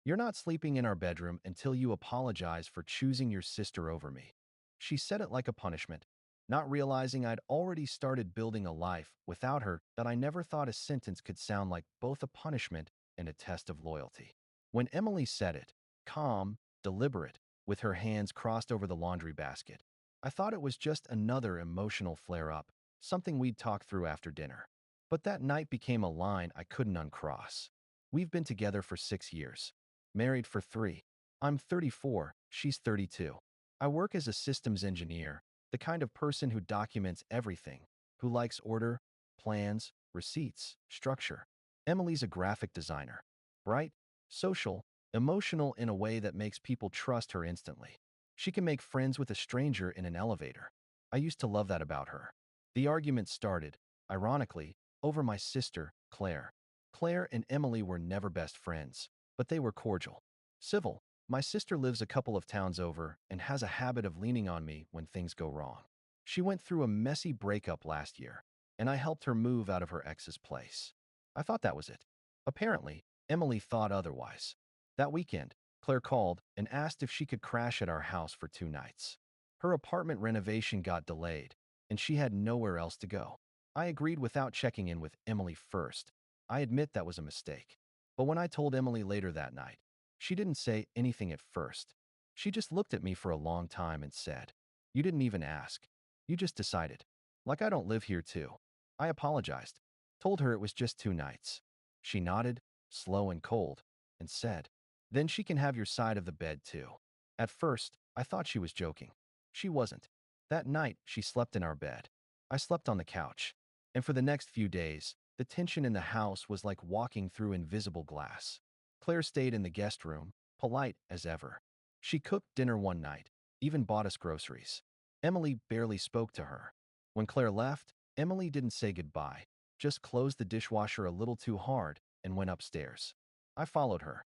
"You're not sleeping in our bedroom until you apologize for choosing your sister over me." She said it like a punishment, not realizing I'd already started building a life without her that I never thought a sentence could sound like both a punishment and a test of loyalty. When Emily said it, calm, deliberate, with her hands crossed over the laundry basket, I thought it was just another emotional flare-up, something we'd talk through after dinner. But that night became a line I couldn't uncross. We've been together for 6 years. Married for 3. I'm 34, she's 32. I work as a systems engineer, the kind of person who documents everything, who likes order, plans, receipts, structure. Emily's a graphic designer. Bright, social, emotional in a way that makes people trust her instantly. She can make friends with a stranger in an elevator. I used to love that about her. The argument started, ironically, over my sister, Claire. Claire and Emily were never best friends, but they were cordial. Civil. My sister lives a couple of towns over and has a habit of leaning on me when things go wrong. She went through a messy breakup last year, and I helped her move out of her ex's place. I thought that was it. Apparently, Emily thought otherwise. That weekend, Claire called and asked if she could crash at our house for 2 nights. Her apartment renovation got delayed, and she had nowhere else to go. I agreed without checking in with Emily first. I admit that was a mistake. But when I told Emily later that night, she didn't say anything at first. She just looked at me for a long time and said, "You didn't even ask. You just decided. Like I don't live here too." I apologized, told her it was just 2 nights. She nodded, slow and cold, and said, "Then she can have your side of the bed too." At first, I thought she was joking. She wasn't. That night, she slept in our bed. I slept on the couch. And for the next few days, the tension in the house was like walking through invisible glass. Claire stayed in the guest room, polite as ever. She cooked dinner one night, even bought us groceries. Emily barely spoke to her. When Claire left, Emily didn't say goodbye, just closed the dishwasher a little too hard and went upstairs. I followed her.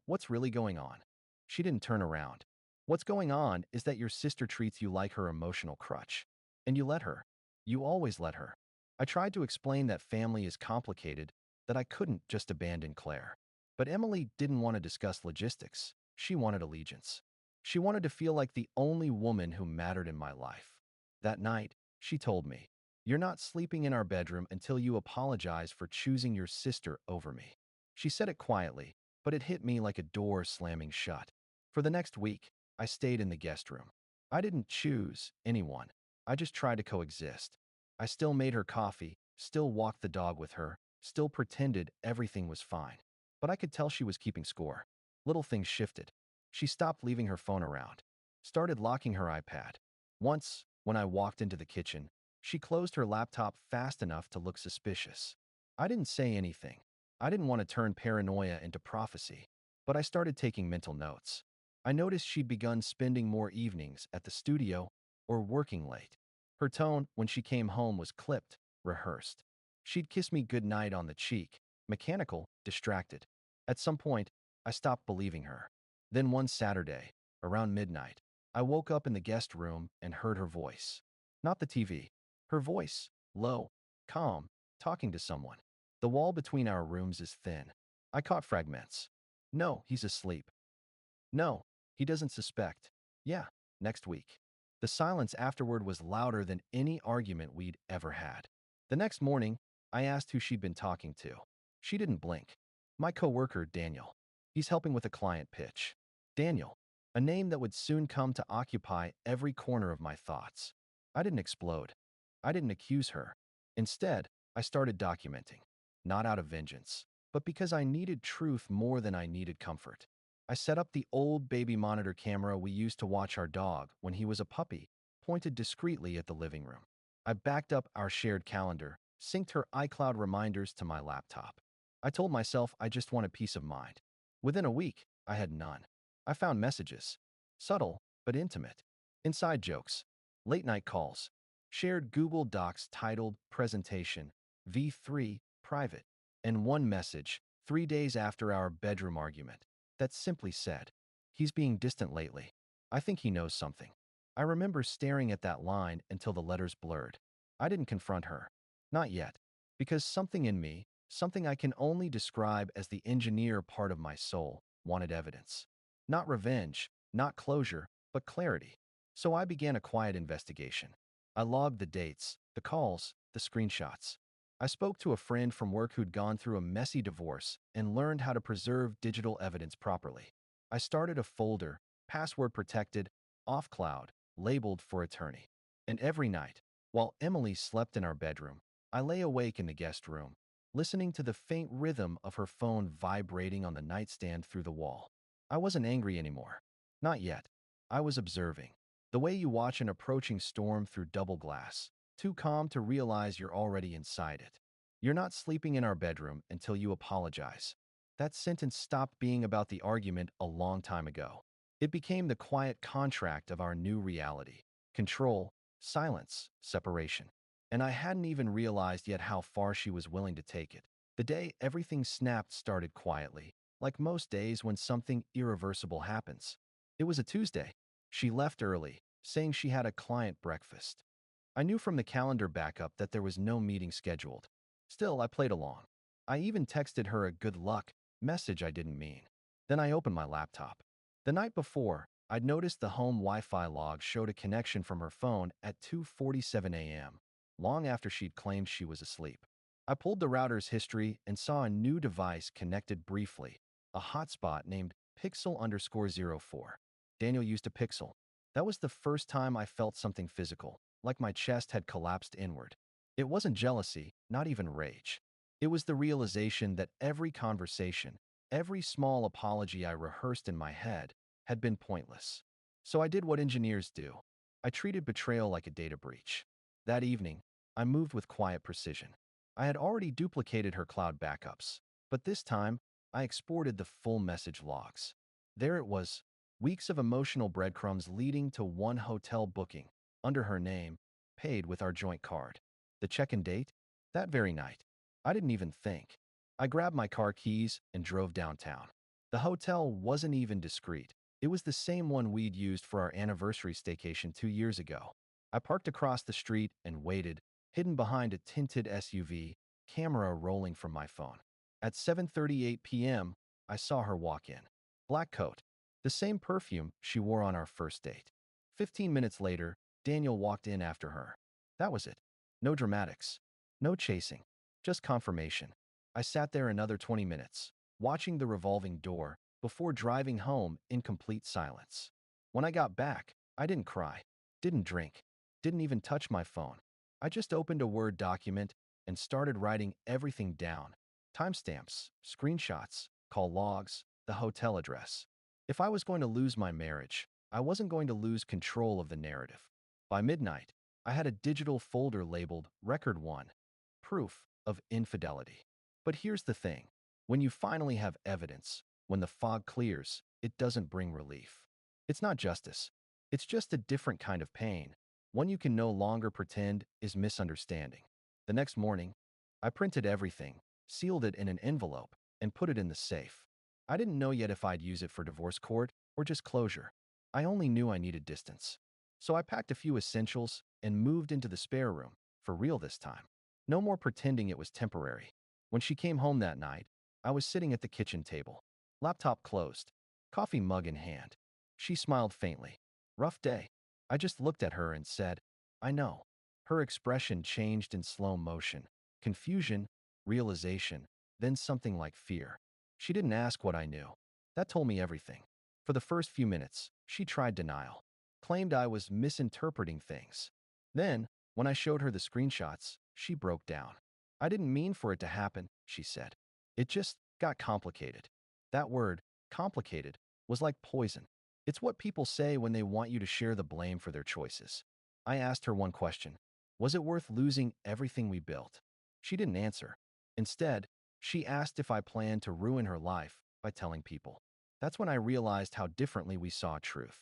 What's really going on?" She didn't turn around. "What's going on is that your sister treats you like her emotional crutch. And you let her. You always let her." I tried to explain that family is complicated, that I couldn't just abandon Claire. But Emily didn't want to discuss logistics. She wanted allegiance. She wanted to feel like the only woman who mattered in my life. That night, she told me, "You're not sleeping in our bedroom until you apologize for choosing your sister over me." She said it quietly, but it hit me like a door slamming shut. For the next week, I stayed in the guest room. I didn't choose anyone. I just tried to coexist. I still made her coffee, still walked the dog with her, still pretended everything was fine. But I could tell she was keeping score. Little things shifted. She stopped leaving her phone around, started locking her iPad. Once, when I walked into the kitchen, she closed her laptop fast enough to look suspicious. I didn't say anything. I didn't want to turn paranoia into prophecy, but I started taking mental notes. I noticed she'd begun spending more evenings at the studio or working late. Her tone when she came home was clipped, rehearsed. She'd kiss me goodnight on the cheek, mechanical, distracted. At some point, I stopped believing her. Then one Saturday, around midnight, I woke up in the guest room and heard her voice. Not the TV. Her voice, low, calm, talking to someone. The wall between our rooms is thin. I caught fragments. "No, he's asleep. No, he doesn't suspect. Yeah, next week." The silence afterward was louder than any argument we'd ever had. The next morning, I asked who she'd been talking to. She didn't blink. "My coworker, Daniel. He's helping with a client pitch." Daniel, a name that would soon come to occupy every corner of my thoughts. I didn't explode. I didn't accuse her. Instead, I started documenting. Not out of vengeance, but because I needed truth more than I needed comfort. I set up the old baby monitor camera we used to watch our dog when he was a puppy, pointed discreetly at the living room. I backed up our shared calendar, synced her iCloud reminders to my laptop. I told myself I just wanted peace of mind. Within a week, I had none. I found messages. Subtle, but intimate. Inside jokes. Late-night calls. Shared Google Docs titled Presentation, V3, Private. And one message, 3 days after our bedroom argument, that simply said, "He's being distant lately. I think he knows something." I remember staring at that line until the letters blurred. I didn't confront her. Not yet. Because something in me, something I can only describe as the engineer part of my soul, wanted evidence. Not revenge, not closure, but clarity. So I began a quiet investigation. I logged the dates, the calls, the screenshots. I spoke to a friend from work who'd gone through a messy divorce and learned how to preserve digital evidence properly. I started a folder, password protected, off cloud, labeled for attorney. And every night, while Emily slept in our bedroom, I lay awake in the guest room, listening to the faint rhythm of her phone vibrating on the nightstand through the wall. I wasn't angry anymore. Not yet. I was observing. The way you watch an approaching storm through double glass, too calm to realize you're already inside it. You're not sleeping in our bedroom until you apologize. That sentence stopped being about the argument a long time ago. It became the quiet contract of our new reality. Control, silence, separation. And I hadn't even realized yet how far she was willing to take it. The day everything snapped started quietly, like most days when something irreversible happens. It was a Tuesday. She left early, saying she had a client breakfast. I knew from the calendar backup that there was no meeting scheduled. Still, I played along. I even texted her a good luck message I didn't mean. Then I opened my laptop. The night before, I'd noticed the home Wi-Fi log showed a connection from her phone at 2:47 a.m., long after she'd claimed she was asleep. I pulled the router's history and saw a new device connected briefly, a hotspot named Pixel_04. Daniel used a Pixel. That was the first time I felt something physical, like my chest had collapsed inward. It wasn't jealousy, not even rage. It was the realization that every conversation, every small apology I rehearsed in my head, had been pointless. So I did what engineers do. I treated betrayal like a data breach. That evening, I moved with quiet precision. I had already duplicated her cloud backups, but this time, I exported the full message logs. There it was, weeks of emotional breadcrumbs leading to one hotel booking, under her name, paid with our joint card. The check-in date? That very night. I didn't even think. I grabbed my car keys and drove downtown. The hotel wasn't even discreet. It was the same one we'd used for our anniversary staycation 2 years ago. I parked across the street and waited, hidden behind a tinted SUV, camera rolling from my phone. At 7:38 p.m., I saw her walk in. Black coat, the same perfume she wore on our first date. 15 minutes later, Daniel walked in after her. That was it. No dramatics. No chasing. Just confirmation. I sat there another 20 minutes, watching the revolving door, before driving home in complete silence. When I got back, I didn't cry, didn't drink, didn't even touch my phone. I just opened a Word document and started writing everything down. Timestamps, screenshots, call logs, the hotel address. If I was going to lose my marriage, I wasn't going to lose control of the narrative. By midnight, I had a digital folder labeled Record 1, proof of infidelity. But here's the thing. When you finally have evidence, when the fog clears, it doesn't bring relief. It's not justice. It's just a different kind of pain, one you can no longer pretend is misunderstanding. The next morning, I printed everything, sealed it in an envelope, and put it in the safe. I didn't know yet if I'd use it for divorce court or just closure. I only knew I needed distance. So I packed a few essentials and moved into the spare room, for real this time. No more pretending it was temporary. When she came home that night, I was sitting at the kitchen table, laptop closed, coffee mug in hand. She smiled faintly. Rough day. I just looked at her and said, I know. Her expression changed in slow motion. Confusion, realization, then something like fear. She didn't ask what I knew. That told me everything. For the first few minutes, she tried denial, claimed I was misinterpreting things. Then, when I showed her the screenshots, she broke down. I didn't mean for it to happen, she said. It just got complicated. That word, complicated, was like poison. It's what people say when they want you to share the blame for their choices. I asked her one question. Was it worth losing everything we built? She didn't answer. Instead, she asked if I planned to ruin her life by telling people. That's when I realized how differently we saw truth.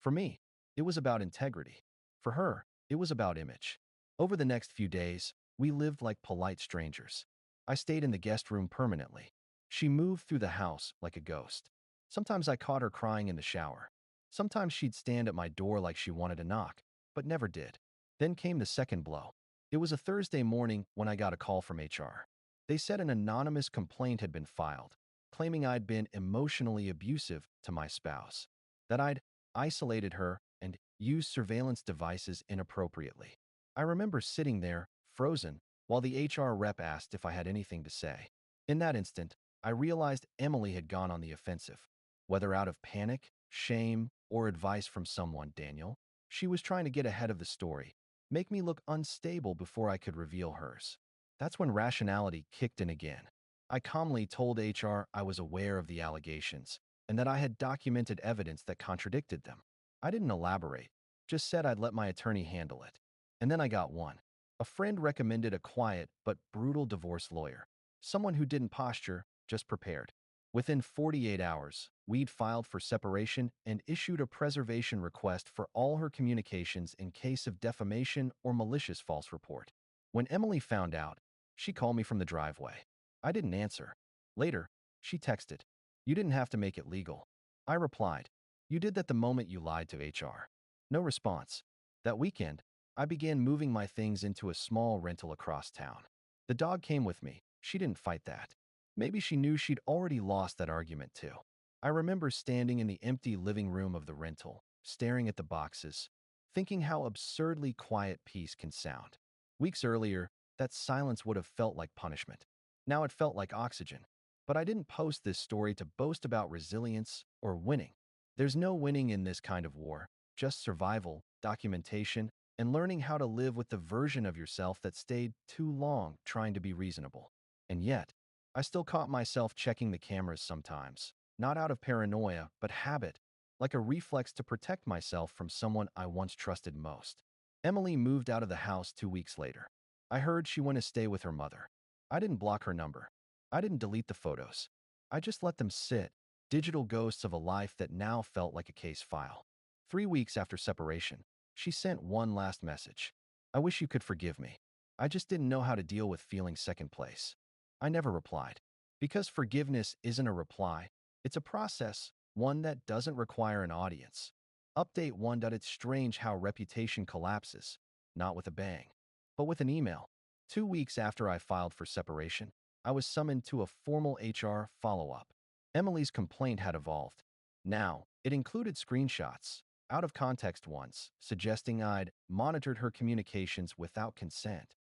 For me, it was about integrity. For her, it was about image. Over the next few days, we lived like polite strangers. I stayed in the guest room permanently. She moved through the house like a ghost. Sometimes I caught her crying in the shower. Sometimes she'd stand at my door like she wanted to knock, but never did. Then came the second blow. It was a Thursday morning when I got a call from HR. They said an anonymous complaint had been filed. claiming I'd been emotionally abusive to my spouse, that I'd isolated her and used surveillance devices inappropriately. I remember sitting there, frozen, while the HR rep asked if I had anything to say. In that instant, I realized Emily had gone on the offensive. Whether out of panic, shame, or advice from someone, Daniel, she was trying to get ahead of the story, make me look unstable before I could reveal hers. That's when rationality kicked in again. I calmly told HR I was aware of the allegations and that I had documented evidence that contradicted them. I didn't elaborate, just said I'd let my attorney handle it. And then I got one. A friend recommended a quiet but brutal divorce lawyer, someone who didn't posture, just prepared. Within 48 hours, we'd filed for separation and issued a preservation request for all her communications in case of defamation or malicious false report. When Emily found out, she called me from the driveway. I didn't answer. Later, she texted, "You didn't have to make it legal." I replied, "You did that the moment you lied to HR." No response. That weekend, I began moving my things into a small rental across town. The dog came with me. She didn't fight that. Maybe she knew she'd already lost that argument too. I remember standing in the empty living room of the rental, staring at the boxes, thinking how absurdly quiet peace can sound. Weeks earlier, that silence would have felt like punishment. Now it felt like oxygen. But I didn't post this story to boast about resilience or winning. There's no winning in this kind of war, just survival, documentation, and learning how to live with the version of yourself that stayed too long trying to be reasonable. And yet, I still caught myself checking the cameras sometimes, not out of paranoia, but habit, like a reflex to protect myself from someone I once trusted most. Emily moved out of the house 2 weeks later. I heard she went to stay with her mother. I didn't block her number. I didn't delete the photos. I just let them sit, digital ghosts of a life that now felt like a case file. 3 weeks after separation, she sent one last message. "I wish you could forgive me. I just didn't know how to deal with feeling second place." I never replied. Because forgiveness isn't a reply, it's a process, one that doesn't require an audience. Update 1. It's strange how reputation collapses, not with a bang, but with an email. 2 weeks after I filed for separation, I was summoned to a formal HR follow-up. Emily's complaint had evolved. Now, it included screenshots, out of context ones, suggesting I'd monitored her communications without consent.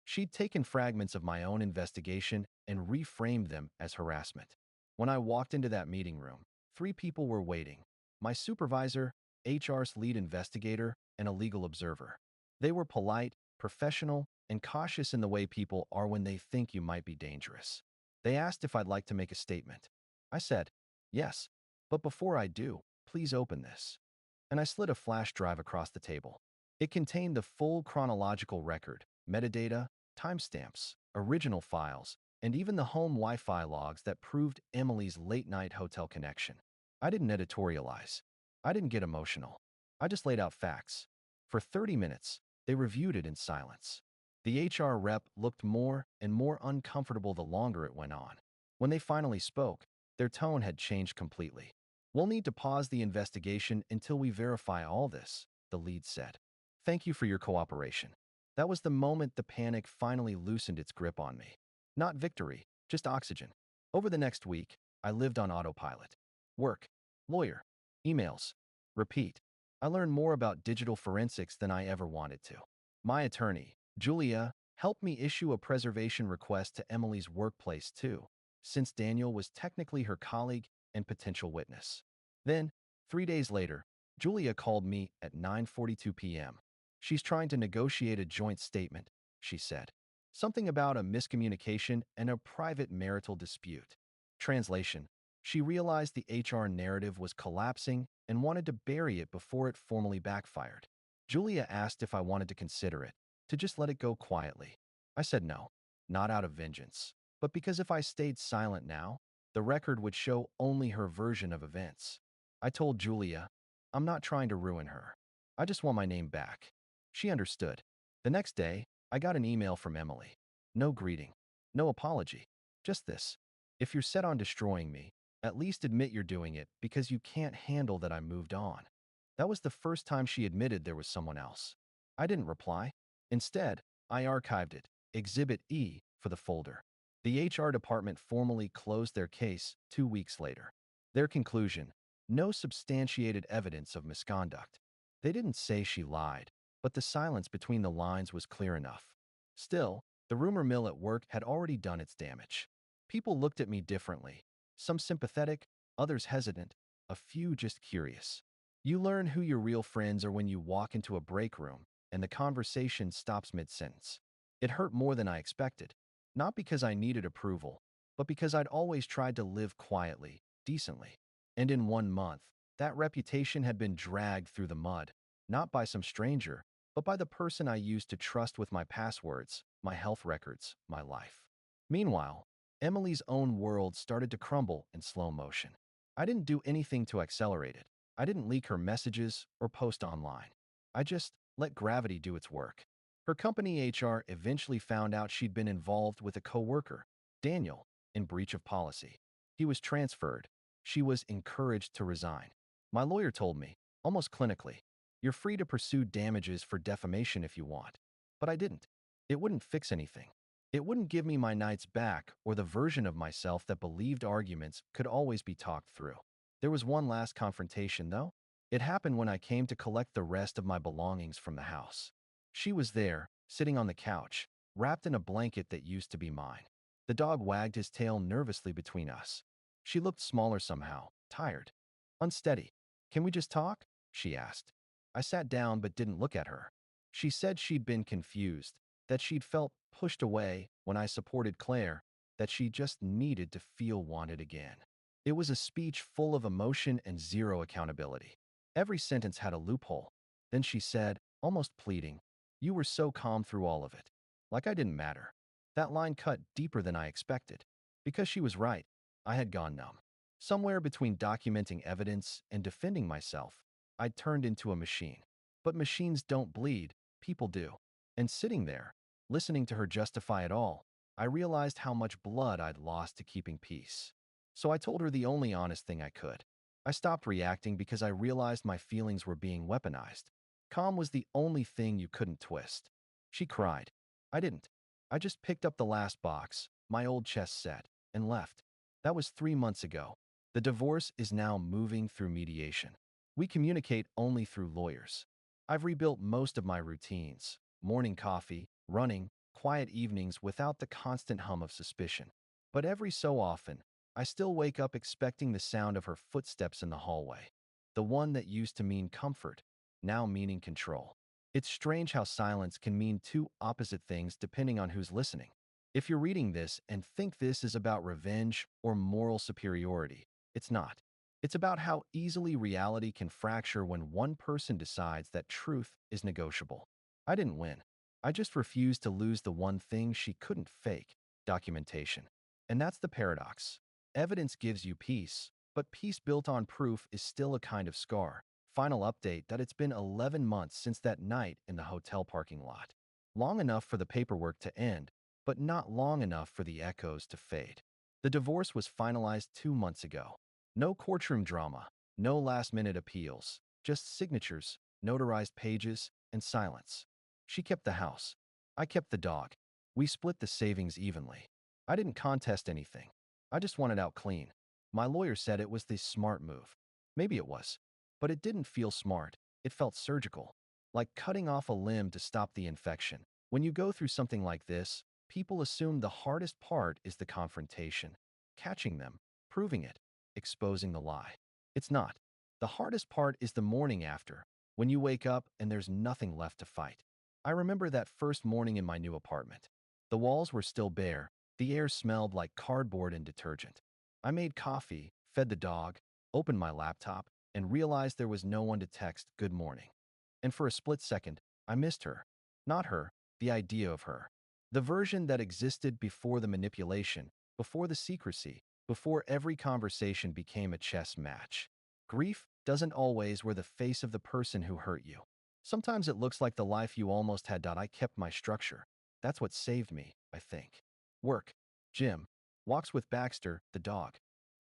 She'd taken fragments of my own investigation and reframed them as harassment. When I walked into that meeting room, 3 people were waiting: my supervisor, HR's lead investigator, and a legal observer. They were polite, professional, and cautious in the way people are when they think you might be dangerous. They asked if I'd like to make a statement. I said, "Yes, but before I do, please open this." And I slid a flash drive across the table. It contained the full chronological record, metadata, timestamps, original files, and even the home Wi-Fi logs that proved Emily's late-night hotel connection. I didn't editorialize. I didn't get emotional. I just laid out facts. For 30 minutes, they reviewed it in silence. The HR rep looked more and more uncomfortable the longer it went on. When they finally spoke, their tone had changed completely. "We'll need to pause the investigation until we verify all this," the lead said. "Thank you for your cooperation." That was the moment the panic finally loosened its grip on me. Not victory, just oxygen. Over the next week, I lived on autopilot. Work, lawyer, emails, repeat. I learned more about digital forensics than I ever wanted to. My attorney, Julia, helped me issue a preservation request to Emily's workplace too, since Daniel was technically her colleague and potential witness. Then, 3 days later, Julia called me at 9:42 p.m. "She's trying to negotiate a joint statement," she said. "Something about a miscommunication and a private marital dispute." Translation: she realized the HR narrative was collapsing and wanted to bury it before it formally backfired. Julia asked if I wanted to consider it, to just let it go quietly. I said no, not out of vengeance, but because if I stayed silent now, the record would show only her version of events. I told Julia, "I'm not trying to ruin her. I just want my name back." She understood. The next day, I got an email from Emily. No greeting, no apology, just this: "If you're set on destroying me, at least admit you're doing it because you can't handle that I moved on." That was the first time she admitted there was someone else. I didn't reply. Instead, I archived it, Exhibit E, for the folder. The HR department formally closed their case 2 weeks later. Their conclusion: no substantiated evidence of misconduct. They didn't say she lied, but the silence between the lines was clear enough. Still, the rumor mill at work had already done its damage. People looked at me differently, some sympathetic, others hesitant, a few just curious. You learn who your real friends are when you walk into a break room and the conversation stops mid-sentence. It hurt more than I expected, not because I needed approval, but because I'd always tried to live quietly, decently. And in 1 month, that reputation had been dragged through the mud, not by some stranger, but by the person I used to trust with my passwords, my health records, my life. Meanwhile, Emily's own world started to crumble in slow motion. I didn't do anything to accelerate it. I didn't leak her messages or post online. I just let gravity do its work. Her company HR eventually found out she'd been involved with a coworker, Daniel, in breach of policy. He was transferred. She was encouraged to resign. My lawyer told me, almost clinically, "You're free to pursue damages for defamation if you want." But I didn't. It wouldn't fix anything. It wouldn't give me my nights back or the version of myself that believed arguments could always be talked through. There was one last confrontation, though. It happened when I came to collect the rest of my belongings from the house. She was there, sitting on the couch, wrapped in a blanket that used to be mine. The dog wagged his tail nervously between us. She looked smaller somehow, tired, unsteady. "Can we just talk?" she asked. I sat down but didn't look at her. She said she'd been confused, that she'd felt pushed away when I supported Claire, that she just needed to feel wanted again. It was a speech full of emotion and zero accountability. Every sentence had a loophole. Then she said, almost pleading, "You were so calm through all of it." Like I didn't matter. That line cut deeper than I expected. Because she was right, I had gone numb. Somewhere between documenting evidence and defending myself, I'd turned into a machine. But machines don't bleed, people do. And sitting there, listening to her justify it all, I realized how much blood I'd lost to keeping peace. So I told her the only honest thing I could. I stopped reacting because I realized my feelings were being weaponized. Calm was the only thing you couldn't twist. She cried. I didn't. I just picked up the last box, my old chess set, and left. That was 3 months ago. The divorce is now moving through mediation. We communicate only through lawyers. I've rebuilt most of my routines: morning coffee, running, quiet evenings without the constant hum of suspicion. But every so often, I still wake up expecting the sound of her footsteps in the hallway. The one that used to mean comfort, now meaning control. It's strange how silence can mean two opposite things depending on who's listening. If you're reading this and think this is about revenge or moral superiority, it's not. It's about how easily reality can fracture when one person decides that truth is negotiable. I didn't win. I just refused to lose the one thing she couldn't fake: documentation. And that's the paradox. Evidence gives you peace, but peace built on proof is still a kind of scar. Final update: that it's been 11 months since that night in the hotel parking lot. Long enough for the paperwork to end, but not long enough for the echoes to fade. The divorce was finalized 2 months ago. No courtroom drama, no last-minute appeals, just signatures, notarized pages, and silence. She kept the house. I kept the dog. We split the savings evenly. I didn't contest anything. I just wanted out clean. My lawyer said it was the smart move. Maybe it was. But it didn't feel smart. It felt surgical. Like cutting off a limb to stop the infection. When you go through something like this, people assume the hardest part is the confrontation. Catching them, proving it, exposing the lie. It's not. The hardest part is the morning after, when you wake up and there's nothing left to fight. I remember that first morning in my new apartment. The walls were still bare. The air smelled like cardboard and detergent. I made coffee, fed the dog, opened my laptop, and realized there was no one to text "good morning." And for a split second, I missed her. Not her, the idea of her. The version that existed before the manipulation, before the secrecy, before every conversation became a chess match. Grief doesn't always wear the face of the person who hurt you. Sometimes it looks like the life you almost had. I kept my structure. That's what saved me, I think. Work, gym, walks with Baxter, the dog.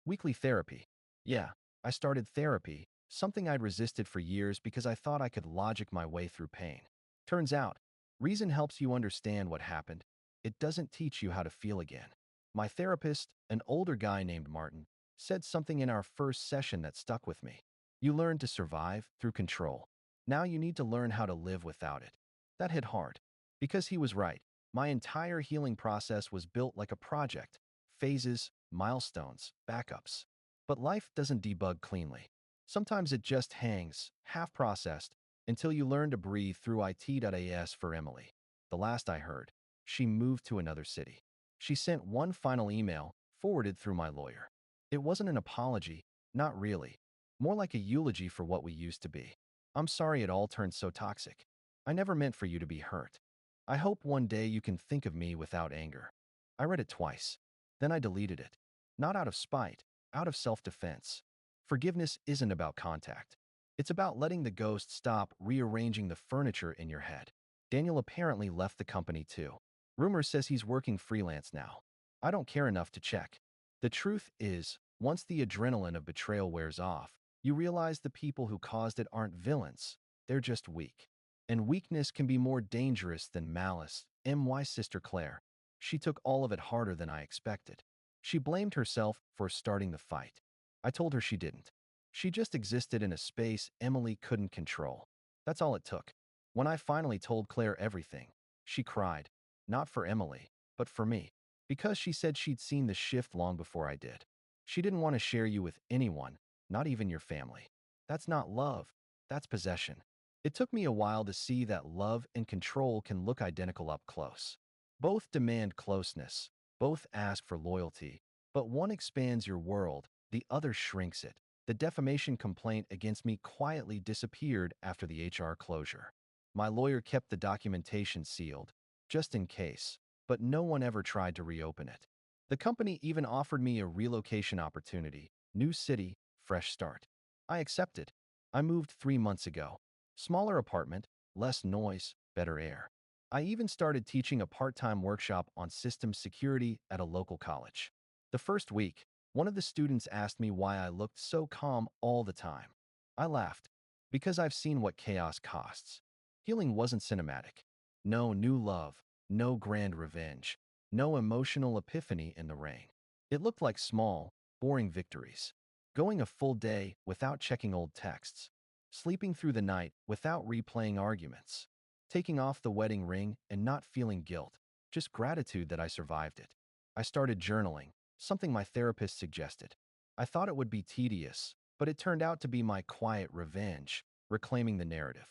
Weekly therapy. Yeah, I started therapy, something I'd resisted for years because I thought I could logic my way through pain. Turns out, reason helps you understand what happened. It doesn't teach you how to feel again. My therapist, an older guy named Martin, said something in our first session that stuck with me. You learn to survive through control. Now you need to learn how to live without it. That hit hard. Because he was right. My entire healing process was built like a project. Phases, milestones, backups. But life doesn't debug cleanly. Sometimes it just hangs, half-processed, until you learn to breathe through it.as for Emily. The last I heard, she moved to another city. She sent one final email, forwarded through my lawyer. It wasn't an apology, not really. More like a eulogy for what we used to be. I'm sorry it all turned so toxic. I never meant for you to be hurt. I hope one day you can think of me without anger. I read it twice. Then I deleted it. Not out of spite, out of self-defense. Forgiveness isn't about contact. It's about letting the ghost stop rearranging the furniture in your head. Daniel apparently left the company too. Rumor says he's working freelance now. I don't care enough to check. The truth is, once the adrenaline of betrayal wears off, you realize the people who caused it aren't villains. They're just weak. And weakness can be more dangerous than malice. My sister Claire. She took all of it harder than I expected. She blamed herself for starting the fight. I told her she didn't. She just existed in a space Emily couldn't control. That's all it took. When I finally told Claire everything, she cried. Not for Emily, but for me. Because she said she'd seen the shift long before I did. She didn't want to share you with anyone, not even your family. That's not love. That's possession. It took me a while to see that love and control can look identical up close. Both demand closeness. Both ask for loyalty. But one expands your world, the other shrinks it. The defamation complaint against me quietly disappeared after the HR closure. My lawyer kept the documentation sealed, just in case, but no one ever tried to reopen it. The company even offered me a relocation opportunity, new city, fresh start. I accepted. I moved 3 months ago. Smaller apartment, less noise, better air. I even started teaching a part-time workshop on systems security at a local college. The first week, one of the students asked me why I looked so calm all the time. I laughed. Because I've seen what chaos costs. Healing wasn't cinematic. No new love, no grand revenge, no emotional epiphany in the rain. It looked like small, boring victories. Going a full day without checking old texts. Sleeping through the night without replaying arguments. Taking off the wedding ring and not feeling guilt, just gratitude that I survived it. I started journaling, something my therapist suggested. I thought it would be tedious, but it turned out to be my quiet revenge, reclaiming the narrative.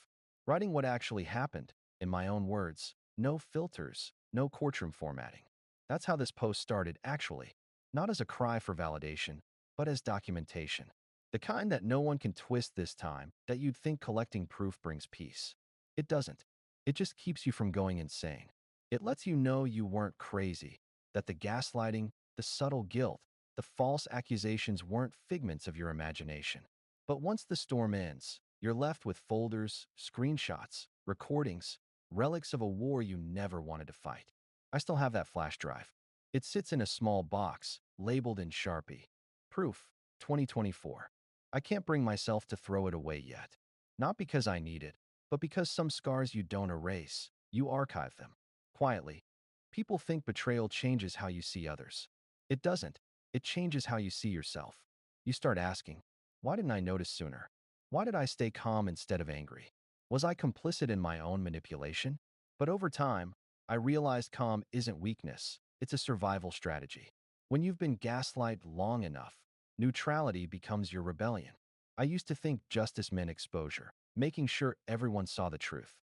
Writing what actually happened, in my own words, no filters, no courtroom formatting. That's how this post started, actually. Not as a cry for validation, but as documentation. The kind that no one can twist this time, that you'd think collecting proof brings peace. It doesn't. It just keeps you from going insane. It lets you know you weren't crazy, that the gaslighting, the subtle guilt, the false accusations weren't figments of your imagination. But once the storm ends, you're left with folders, screenshots, recordings, relics of a war you never wanted to fight. I still have that flash drive. It sits in a small box, labeled in Sharpie. Proof, 2024. I can't bring myself to throw it away yet. Not because I need it, but because some scars you don't erase, you archive them. Quietly. People think betrayal changes how you see others. It doesn't. It changes how you see yourself. You start asking, why didn't I notice sooner? Why did I stay calm instead of angry? Was I complicit in my own manipulation? But over time, I realized calm isn't weakness. It's a survival strategy. When you've been gaslighted long enough, neutrality becomes your rebellion. I used to think justice meant exposure, making sure everyone saw the truth.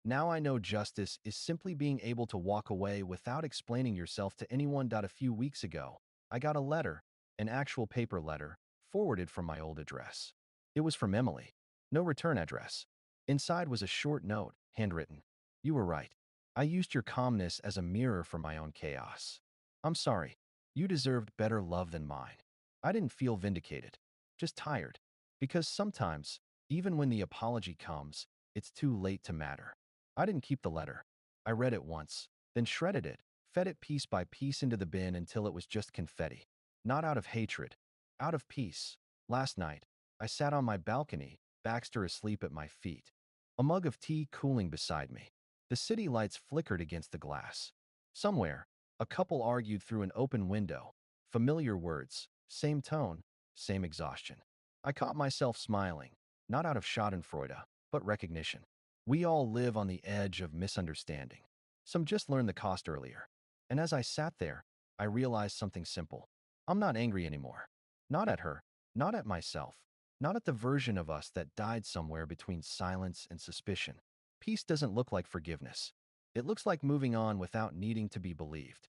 Now I know justice is simply being able to walk away without explaining yourself to anyone. A few weeks ago, I got a letter, an actual paper letter, forwarded from my old address. It was from Emily. No return address. Inside was a short note, handwritten. You were right. I used your calmness as a mirror for my own chaos. I'm sorry. You deserved better love than mine. I didn't feel vindicated, just tired. Because sometimes, even when the apology comes, it's too late to matter. I didn't keep the letter. I read it once, then shredded it, fed it piece by piece into the bin until it was just confetti. Not out of hatred, out of peace. Last night, I sat on my balcony, Baxter asleep at my feet. A mug of tea cooling beside me. The city lights flickered against the glass. Somewhere, A couple argued through an open window. Familiar words, same tone, same exhaustion. I caught myself smiling, not out of schadenfreude, but recognition. We all live on the edge of misunderstanding. Some just learned the cost earlier. And as I sat there, I realized something simple. I'm not angry anymore. Not at her, not at myself, not at the version of us that died somewhere between silence and suspicion. Peace doesn't look like forgiveness. It looks like moving on without needing to be believed.